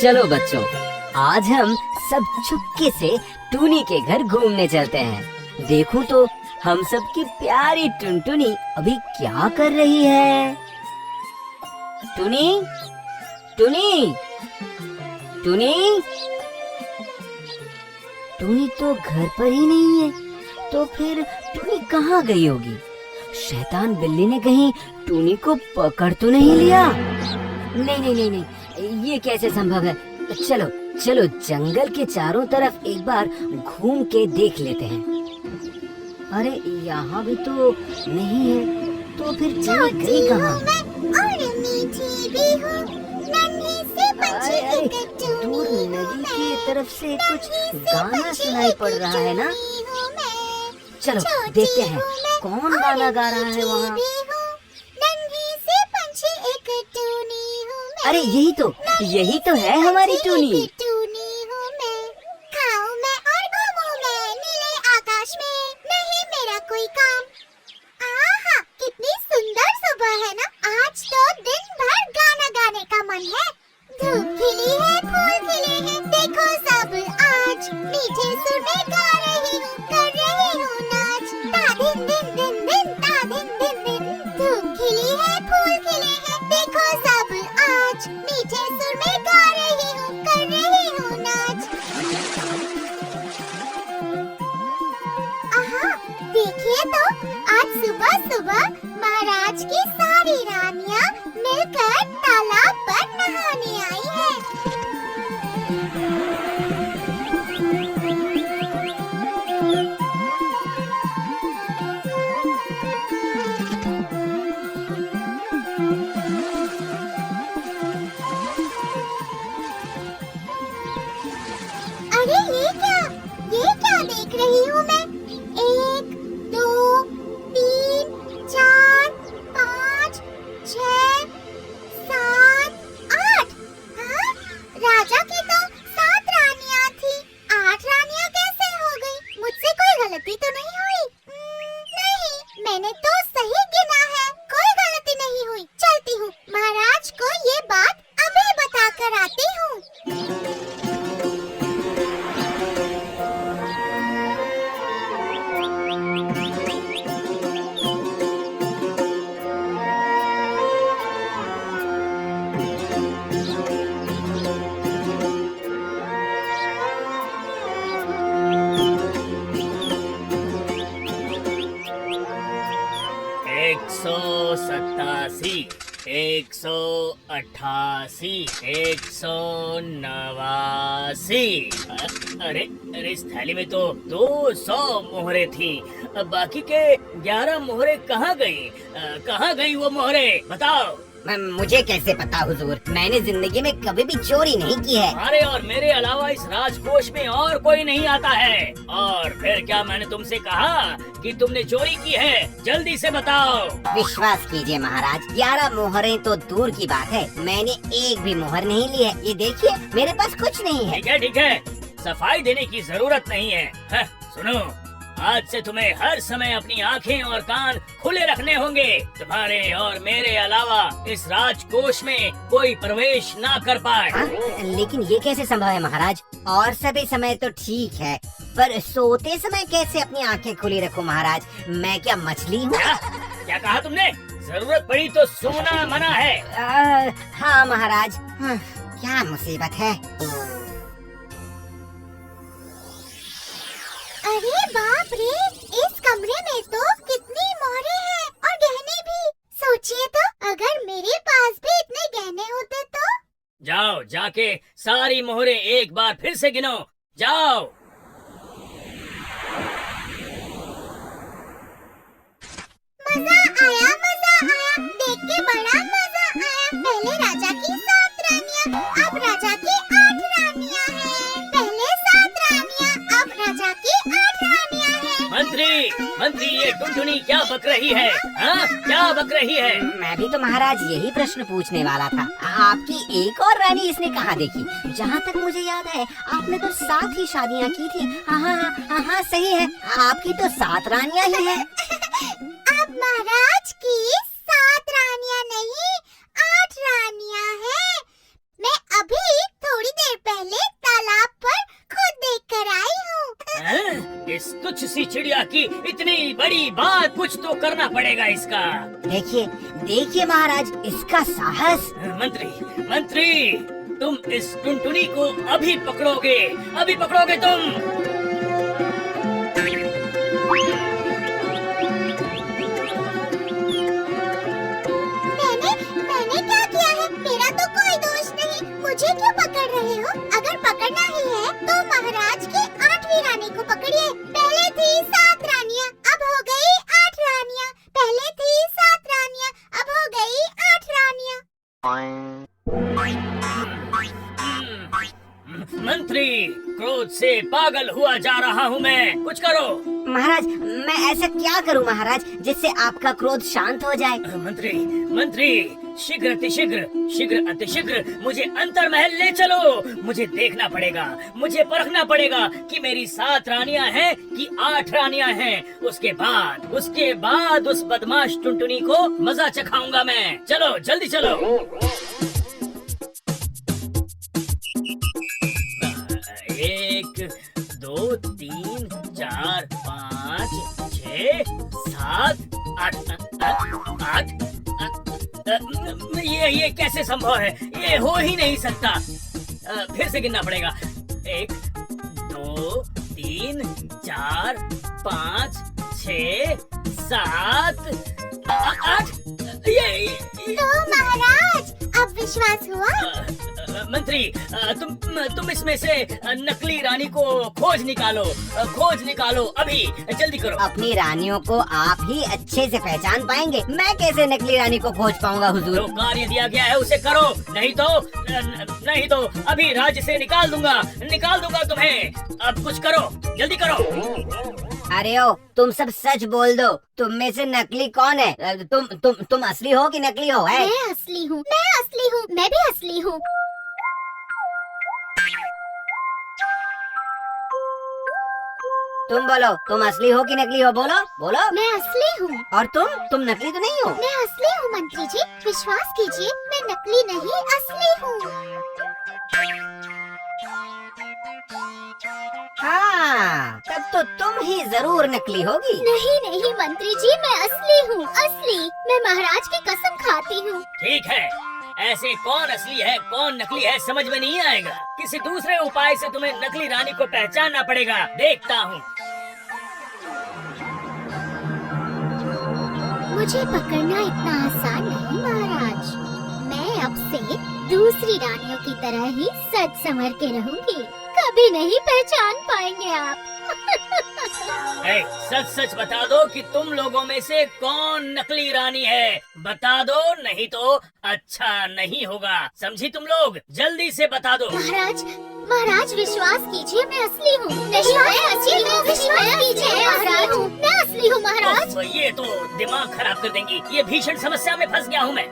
चलो बच्चों, आज हम सब चुपके से टूनी के घर घूमने चलते हैं। देखो तो हम सब की प्यारी टुनटुनी अभी क्या कर रही है। टुनी, टुनी, टुनी, टुनी तो घर पर ही नहीं है। तो फिर टुनी कहाँ गई होगी? शैतान बिल्ली ने कहीं टुनी को पकड़ तो नहीं लिया? नहीं नहीं नहीं नहीं, ये कैसे संभव है। चलो चलो जंगल के चारों तरफ एक बार घूम के देख लेते हैं। अरे यहाँ भी तो नहीं है, तो फिर चली गई कहाँ? दूर नदी की तरफ से कुछ गाना सुनाई पड़ रहा है ना। चलो देखते हैं कौन गाना गा रहा है वहाँ। अरे यही तो है हमारी टूनी। खाऊं मैं और घूमूं मैं नीले आकाश में, नहीं मेरा कोई काम। आहा, कितनी सुंदर सुबह है ना। आज तो दिन भर गाना गाने का मन है। धूप खिली है, फूल खिले हैं, देखो सब आज मीठे सुर में गा रही हूँ, कर रही हूँ नाच। ता दिन दिन दिन दिन, ता दिन दिन दिन। धूप खिली है, फूल खिले हैं, देखो सब आज मीठे सुर में गा रही हूँ, कर रही हूँ नाच। आहा, देखिए तो आज सुबह सुबह महाराज की सारी रानियां मिलकर तालाब पर नहाने आई हैं। अरे ये क्या देख रही हूँ मैं? 1 2 3 4 5 6 7 8। हाँ? राजा की तो 7 रानियां थी, 8 रानियां कैसे हो गई? मुझसे कोई गलती तो नहीं हुई? नहीं, मैंने तो सही गिना है, कोई गलती नहीं हुई। चलती हूँ, महाराज को ये बात अभी बता कर आती हूँ। एक सौ 188, 189। अरे अरे, इस थैली में तो 200 मोहरे थी। अब बाकी के 11 मोहरे कहाँ गई? कहाँ गई वो मोहरे? बताओ। मुझे कैसे पता हुजूर, मैंने जिंदगी में कभी भी चोरी नहीं की है। अरे और मेरे अलावा इस राजकोष में और कोई नहीं आता है। और फिर क्या मैंने तुमसे कहा कि तुमने चोरी की है? जल्दी से बताओ। विश्वास कीजिए महाराज, 11 मोहरें तो दूर की बात है, मैंने एक भी मोहर नहीं ली है। ये देखिए मेरे पास कुछ नहीं है। ठीक है, सफाई देने की जरूरत नहीं है। सुनो, आज से तुम्हें हर समय अपनी आंखें और कान खुले रखने होंगे। तुम्हारे और मेरे अलावा इस राजकोष में कोई प्रवेश ना कर पाए। लेकिन ये कैसे संभव है महाराज? और सभी समय तो ठीक है, पर सोते समय कैसे अपनी आंखें खुली रखूं महाराज? मैं क्या मछली हूँ? क्या कहा तुमने? जरूरत पड़ी तो सोना मना है। हाँ महाराज। क्या मुसीबत है। अरे बाप रे, इस कमरे में तो कितनी मोहरे हैं और गहने भी। सोचिए तो, अगर मेरे पास भी इतने गहने होते तो। जाओ, जाके सारी मोहरे एक बार फिर से गिनो। जाओ। मजा आया, देख के बड़ा मजा आया। पहले राजा की 7 रानियां, अब राजा की 8 रानियां हैं। पहले 7 रानियां, अब राजा की 8 रानियां हैं। मंत्री, ये टुनटुनी क्या बक रही है? हाँ, क्या बक रही है? मैं भी तो महाराज यही प्रश्न पूछने वाला था। आपकी एक और रानी इसने कहाँ देखी? जहाँ तक मुझे याद है आपने तो 7 ही शादियाँ की थी। हाँ, सही है, आपकी तो 7 रानियाँ ही हैं। अब महाराज की 7 रानियां नहीं, 8 रानियां हैं। मैं अभी थोड़ी सोचा कि इतनी बड़ी बात, कुछ तो करना पड़ेगा इसका। देखिए देखिए महाराज, इसका साहस। मंत्री मंत्री, तुम इस टुनटुनी को अभी पकड़ोगे, अभी पकड़ोगे तुम। मैंने क्या किया है? मेरा तो कोई दोष नहीं। मुझे क्यों पकड़ रहे हो? अगर पकड़ना ही है तो महाराज की 8वीं रानी को पकड़िए। पहले थी 7 रानियां, अब हो गई 8 रानियां। पहले थी 7 रानियां, अब हो गई 8 रानियां। मंत्री, क्रोध से पागल हुआ जा रहा हूँ मैं, कुछ करो। महाराज, मैं ऐसा क्या करूं महाराज जिससे आपका क्रोध शांत हो जाए? मंत्री मंत्री, शीघ्र अतिशीघ्र, शीघ्र अतिशीघ्र मुझे अंतर्महल ले चलो। मुझे देखना पड़ेगा, मुझे परखना पड़ेगा कि मेरी 7 रानियां हैं कि 8 रानियां हैं। उसके बाद उस बदमाश टुनटुनी को मजा चखाऊंगा मैं। चलो जल्दी चलो। 1 2 3 4 5 6 7 8 ये कैसे संभव है? ये हो ही नहीं सकता। फिर से गिनना पड़ेगा। 1 2 3 4 5 6 7 8। तो महाराज, अब विश्वास हुआ? मंत्री, तुम इसमें से नकली रानी को खोज निकालो अभी, जल्दी करो। अपनी रानियों को आप ही अच्छे से पहचान पाएंगे, मैं कैसे नकली रानी को खोज पाऊंगा हुजूर? जो कार्य दिया गया है उसे करो, नहीं तो अभी राज्य से निकाल दूंगा तुम्हें। अब कुछ करो, जल्दी करो। अरे ओ, तुम सब सच बोल दो, तुम में से नकली कौन है? तुम असली हो कि नकली हो? है? मैं असली हूँ, मैं भी असली हूँ। तुम बोलो, तुम असली हो कि नकली हो? बोलो। मैं असली हूँ। और तुम नकली तो नहीं हो? मैं असली हूँ मंत्री जी, विश्वास कीजिए, मैं नकली नहीं असली हूँ। हाँ, तब तो तुम ही जरूर नकली होगी। नहीं मंत्री जी, मैं असली हूँ, असली। मैं महाराज की कसम खाती हूँ। ठीक है, ऐसे कौन असली है कौन नकली है समझ में नहीं आएगा। किसी दूसरे उपाय से तुम्हें नकली रानी को पहचानना पड़ेगा, देखता हूँ। मुझे पकड़ना इतना आसान नहीं महाराज। मैं अब से दूसरी रानियों की तरह ही सच संवर के रहूंगी, कभी नहीं पहचान पाएंगे आप। सच बता दो कि तुम लोगों में से कौन नकली रानी है, बता दो, नहीं तो अच्छा नहीं होगा, समझी तुम लोग? जल्दी से बता दो। महाराज विश्वास कीजिए, मैं असली हूँ। नहीं, मैं असली हूँ, विश्वास कीजिए महाराज, मैं असली हूँ महाराज। ये तो दिमाग खराब कर देंगी, ये भीषण समस्या में फंस गया हूँ मैं।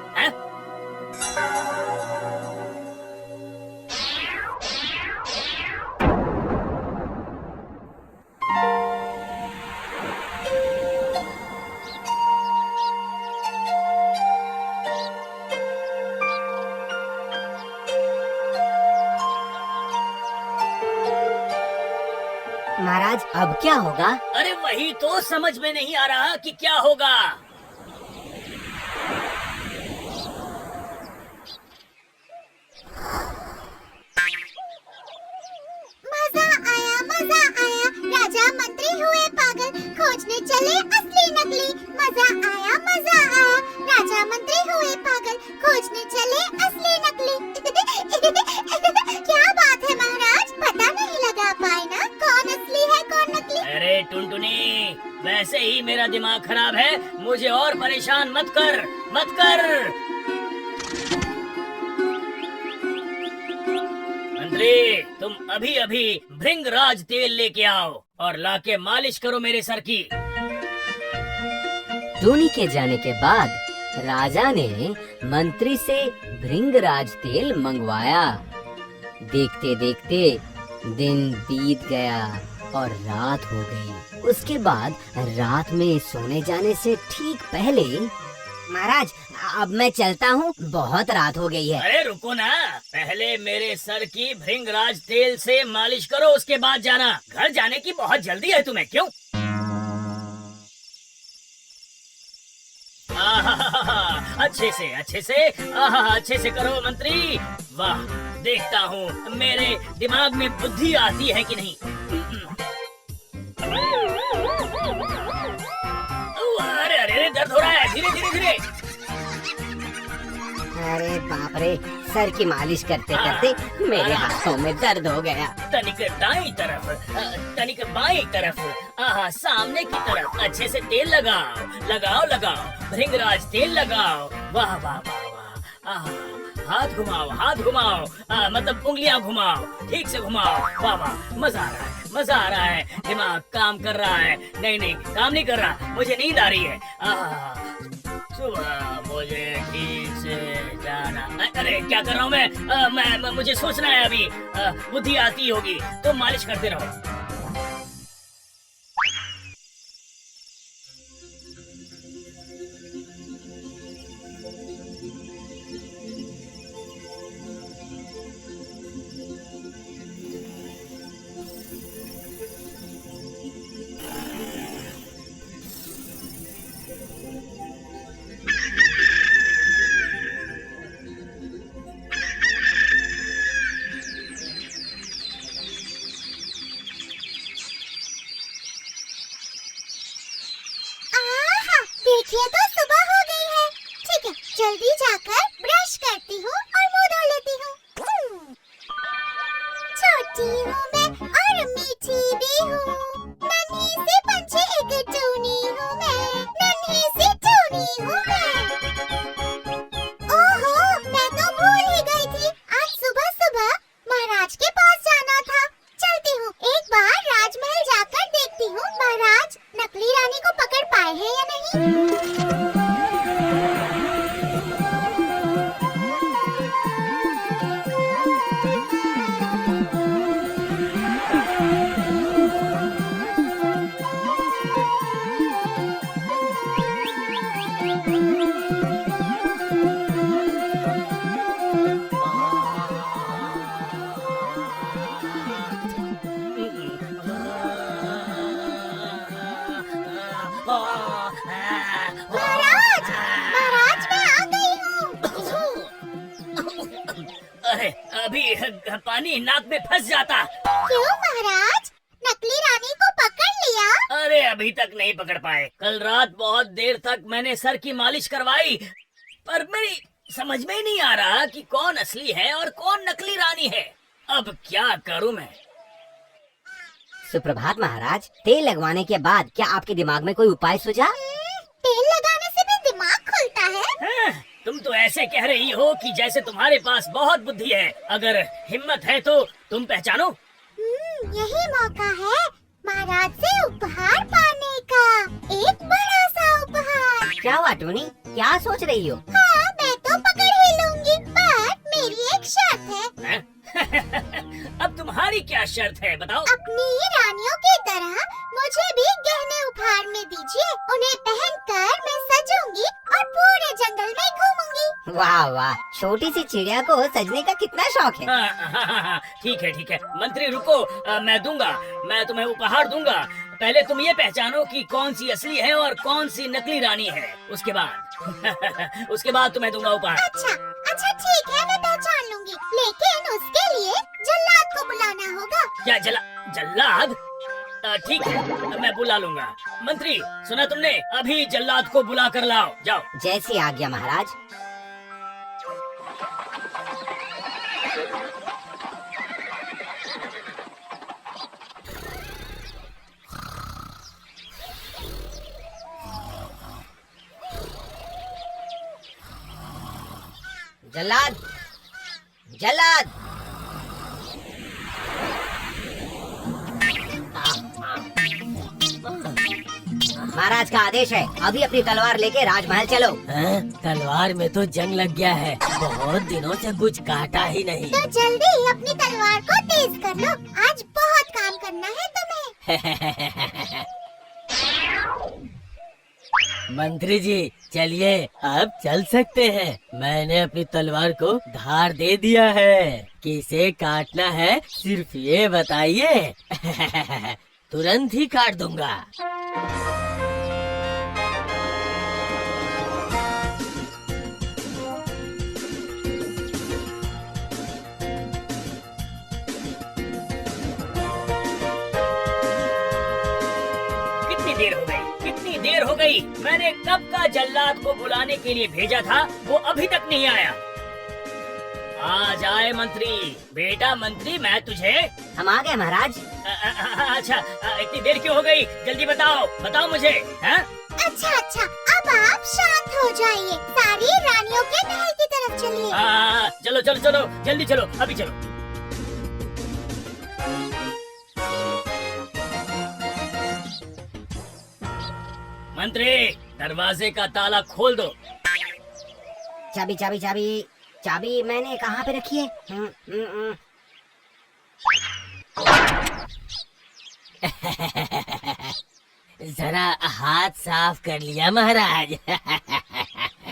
महाराज, अब क्या होगा? अरे वही तो समझ में नहीं आ रहा कि क्या होगा। मजा आया, राजा मंत्री हुए पागल, खोजने चले असली नकली। मजा आया, राजा मंत्री हुए पागल, खोजने चले असली नकली। क्या बात है महाराज, पता नहीं लगा पाए ना कौन असली है कौन नकली? अरे टुनटुनी, वैसे ही मेरा दिमाग खराब है, मुझे और परेशान मत कर। मंत्री, तुम अभी भृंगराज तेल लेके आओ और लाके मालिश करो मेरे सर की। टूनी के जाने के बाद राजा ने मंत्री से भृंगराज तेल मंगवाया। देखते देखते दिन बीत गया और रात हो गई। उसके बाद रात में सोने जाने से ठीक पहले, महाराज अब मैं चलता हूँ, बहुत रात हो गई है। अरे रुको ना, पहले मेरे सर की भृंगराज तेल से मालिश करो, उसके बाद जाना। घर जाने की बहुत जल्दी है तुम्हें, क्यों? अच्छे से आहा अच्छे से करो मंत्री। वाह, देखता हूँ मेरे दिमाग में बुद्धि आती है कि नहीं। अरे अरे अरे, दर्द हो रहा है, धीरे धीरे धीरे। अरे बाप रे, सर की मालिश करते करते मेरे हाथों में दर्द हो गया। तनिक दाई तरफ, तनिक बाई तरफ, आहा सामने की तरफ। अच्छे से तेल लगाओ लगाओ लगाओ, भृंगराज तेल लगाओ। वाह वाह वाह वाह, आहा हाथ घुमाओ, मतलब उंगलियां घुमाओ, ठीक से घुमाओ। वाह वाह, मजा आ रहा है, दिमाग काम कर रहा है। नहीं काम नहीं कर रहा, मुझे नींद आ रही है। सुबह मुझे ठीक से जाना। अरे क्या कर रहा हूँ मैं मुझे सोचना है अभी। बुद्धि आती होगी तो मालिश करते रहो। देखिए तो सुबह हो गई है। ठीक है, जल्दी जाकर ब्रश करती हूँ और मुंह धो लेती हूँ। छोटी हूँ मैं और मीठी भी हूँ, नन्ही सी पंछी एक टूनी हूँ मैं, नन्ही सी टूनी हूँ मैं। ओहो, मैं तो भूल ही गई थी, आज सुबह सुबह महाराज के पास जाना था। चलती हूँ, एक बार राजमहल जाकर देखती हूँ महाराज नकली रानी को पकड़ पाए हैं या नहीं। महाराज मैं आ गई हूँ। अरे अभी पानी नाक में फंस जाता। क्यों महाराज, नकली रानी को पकड़ लिया? अरे अभी तक नहीं पकड़ पाए। कल रात बहुत देर तक मैंने सर की मालिश करवाई, पर मेरी समझ में ही नहीं आ रहा कि कौन असली है और कौन नकली रानी है। अब क्या करूं मैं? सुप्रभात महाराज, तेल लगवाने के बाद क्या आपके दिमाग में कोई उपाय सूझा? तेल लगाने से भी दिमाग खुलता है? तुम तो ऐसे कह रही हो कि जैसे तुम्हारे पास बहुत बुद्धि है। अगर हिम्मत है तो तुम पहचानो। यही मौका है महाराज से उपहार पाने का, एक बड़ा सा उपहार। क्या हुआ टूनी, क्या सोच रही हो? हाँ, मैं तो पकड़ ही लूंगी, पर मेरी एक शर्त है। अब तुम्हारी क्या शर्त है, बताओ? अपनी रानियों की तरह मुझे भी गहने उपहार में दीजिए। उन्हें पहनकर मैं सजूंगी और पूरे जंगल में घूमूंगी। वाह वाह, छोटी सी चिड़िया को सजने का कितना शौक है। हाँ, ठीक है मंत्री रुको, मैं दूंगा, मैं तुम्हें उपहार दूंगा। पहले तुम ये पहचानो कि कौन सी असली है और कौन सी नकली रानी है, उसके बाद उसके बाद तुम्हें दूंगा उपहार। अच्छा ठीक है, मैं पहचान लूंगी, लेकिन उसके लिए जल्लाद को बुलाना होगा। क्या जल्लाद? ठीक है, मैं बुला लूंगा। मंत्री सुना तुमने, अभी जल्लाद को बुला कर लाओ, जाओ। जैसी आज्ञा महाराज। जल्लाद, जल्लाद। महाराज का आदेश है, अभी अपनी तलवार लेके राजमहल चलो। तलवार में तो जंग लग गया है, बहुत दिनों से कुछ काटा ही नहीं। तो जल्दी अपनी तलवार को तेज कर लो, आज बहुत काम करना है तुम्हें। मंत्री जी चलिए, अब चल सकते हैं। मैंने अपनी तलवार को धार दे दिया है, किसे काटना है सिर्फ ये बताइए। तुरंत ही काट दूंगा। गई। मैंने कब का जल्लाद को बुलाने के लिए भेजा था, वो अभी तक नहीं आया। आज आए मंत्री। बेटा मंत्री, मैं तुझे हम आ गए महाराज। अच्छा, इतनी देर क्यों हो गई? जल्दी बताओ, बताओ मुझे। हैं? अच्छा अच्छा, अब आप शांत हो जाइए। सारी रानियों के महल की तरफ चलिए। चलो चलो चलो, जल्दी चलो, अभी चलो। मंत्री, दरवाजे का ताला खोल दो। चाबी चाबी चाबी चाबी मैंने कहाँ पे रखी है? जरा हाथ साफ कर लिया महाराज।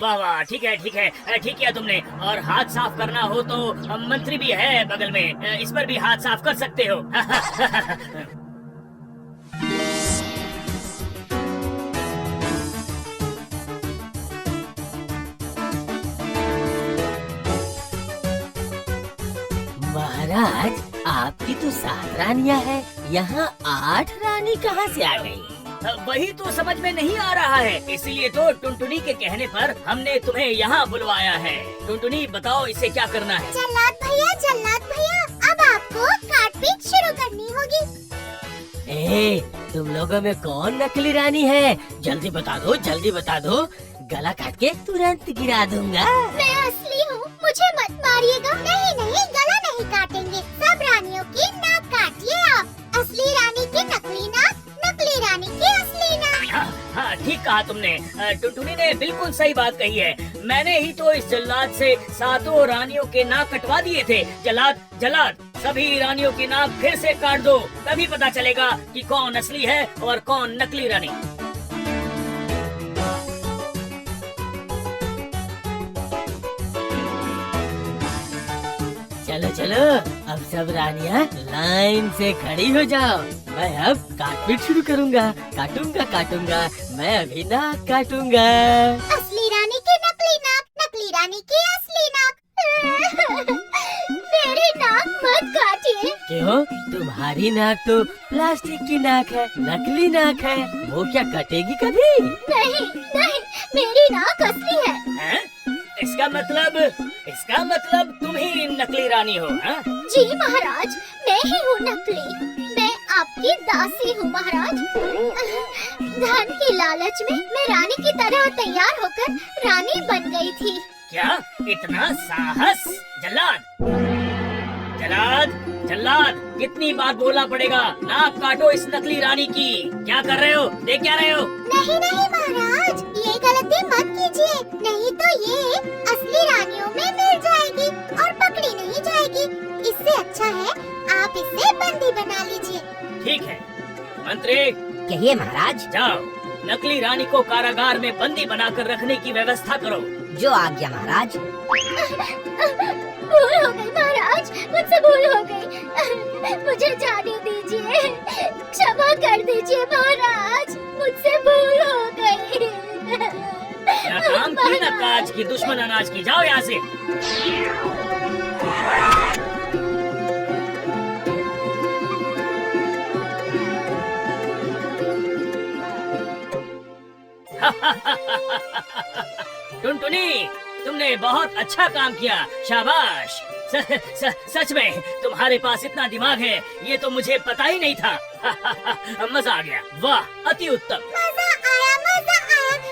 वाह वाह, ठीक है ठीक है, ठीक किया तुमने। और हाथ साफ करना हो तो मंत्री भी है बगल में, इस पर भी हाथ साफ कर सकते हो। महाराज, आपकी तो 7 रानियां हैं, यहाँ 8 रानी कहाँ से आ गई? वही तो समझ में नहीं आ रहा है, इसलिए तो टुनटुनी के कहने पर हमने तुम्हें यहाँ बुलवाया है। टुनटुनी, बताओ इसे क्या करना है? जल्लाद भैया, अब आपको काटपीट शुरू करनी होगी। तुम लोगों में कौन नकली रानी है? जल्दी बता दो, जल्दी बता दो, गला काट के तुरंत गिरा दूंगा। मैं असली हूँ, मुझे मत मारिएगा। नहीं नहीं, गला नहीं काटेंगे। सब रानियों की नाक काटिए आप। असली रानी की नकली नाक, नकली रानी की असली नाक। हाँ, ठीक कहा तुमने। टुनटुनी ने बिल्कुल सही बात कही है। मैंने ही तो इस जल्लाद से 7 रानियों के नाक कटवा दिए थे। जल्लाद, जल्लाद, सभी रानियों की नाक फिर से काट दो, तभी पता चलेगा कि कौन असली है और कौन नकली रानी। चलो चलो, अब सब रानियां लाइन से खड़ी हो जाओ। मैं अब काटपीट शुरू करूंगा। काटूंगा, मैं अभी नाक काटूंगा। असली रानी की नकली नाक, नकली रानी की असली नाक। मेरी नाक मत काटिए। क्यों? तुम्हारी नाक तो प्लास्टिक की नाक है, नकली नाक है, वो क्या कटेगी कभी? नहीं नहीं, मेरी नाक असली है। हैं? इसका मतलब तुम ही नकली रानी हो? हाँ? जी महाराज, मैं ही हूँ नकली। मैं आपकी दासी हूँ महाराज। धन की लालच में मैं रानी की तरह तैयार होकर रानी बन गई थी। क्या इतना साहस? जल्लाद, जल्लाद, कितनी बार बोलना पड़ेगा? नाक काटो इस नकली रानी की। क्या कर रहे हो? देख क्या रहे हो? नहीं नहीं महाराज, ये गलती मत कीजिए, नहीं तो ये असली रानियों में मिल जाएगी और पकड़ी नहीं जाएगी। इससे अच्छा है आप इसे बंदी बना लीजिए। ठीक है मंत्री, कहिए महाराज। जाओ, नकली रानी को कारागार में बंदी बनाकर रखने की व्यवस्था करो। जो आज्ञा महाराज। भूल हो गई महाराज, मुझसे भूल हो गई। मुझे जाने दीजिए, क्षमा कर दीजिए महाराज, मुझसे भूल हो गई। ना काम की ना काज की, दुश्मन अनाज की। जाओ यहाँ से। टुनटुनी, तुमने बहुत अच्छा काम किया, शाबाश। सच में तुम्हारे पास इतना दिमाग है, ये तो मुझे पता ही नहीं था। मजा आ गया, वाह, अति उत्तम। मजा आया।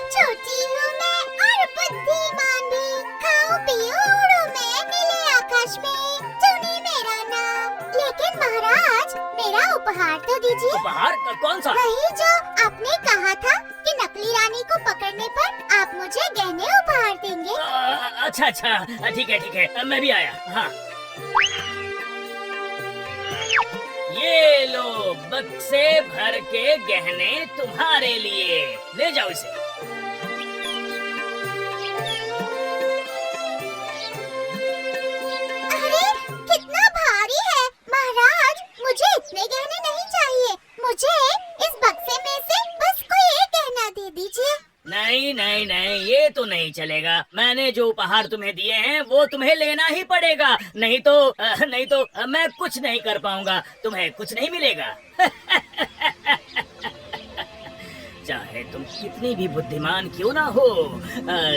छोटी हूँ मैं और बुद्धिमान भी, खाऊं पीऊं उड़ूं मैं नीले आकाश में, टुनी मेरा नाम। लेकिन महाराज, मेरा उपहार तो दीजिए। उपहार? कौन सा? वही जो आपने कहा था कि नकली रानी को पकड़ने पर आप मुझे गहने उपहार देंगे। अच्छा, ठीक है, मैं भी आया। हाँ, ये लो, बक्से भर के गहने तुम्हारे लिए। ले जाओ इसे। अरे कितना भारी है महाराज, मुझे इतने गहने नहीं चाहिए। मुझे इस बक्से में से बस कोई एक गहना दे दीजिए। नहीं, ये तो नहीं चलेगा। मैंने जो उपहार तुम्हें दिए हैं वो तुम्हें लेना ही पड़ेगा, नहीं तो मैं कुछ नहीं कर पाऊंगा, तुम्हें कुछ नहीं मिलेगा। चाहे तुम कितनी भी बुद्धिमान क्यों ना हो,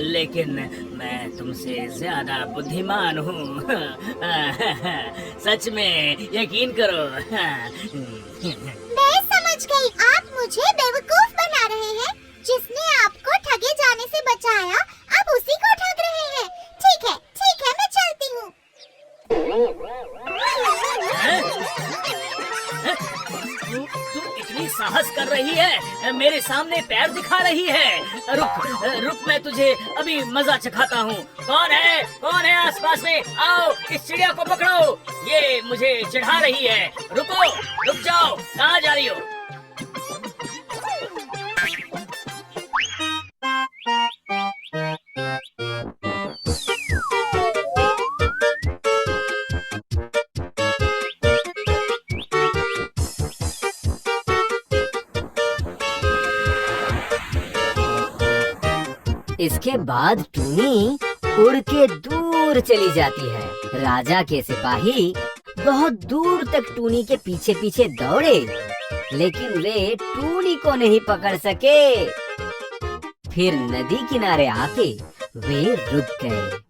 लेकिन मैं तुमसे ज्यादा बुद्धिमान हूँ। सच में यकीन करो। मैं समझ गई, आप मुझे बेवकूफ बना रहे हैं। जिसने आपको ठगे जाने से बचाया, आप उसी को ठग रहे हैं। ठीक है, मैं चलती हूँ। तू इतनी साहस कर रही है, मेरे सामने पैर दिखा रही है। रुक, मैं तुझे अभी मजा चखाता हूँ। कौन है आसपास में? आओ, इस चिड़िया को पकड़ो, ये मुझे चिढ़ा रही है। रुक जाओ, कहाँ जा रही हो? इसके बाद टूनी उड़ के दूर चली जाती है। राजा के सिपाही बहुत दूर तक टूनी के पीछे पीछे दौड़े, लेकिन वे टूनी को नहीं पकड़ सके। फिर नदी किनारे आके वे रुक गए।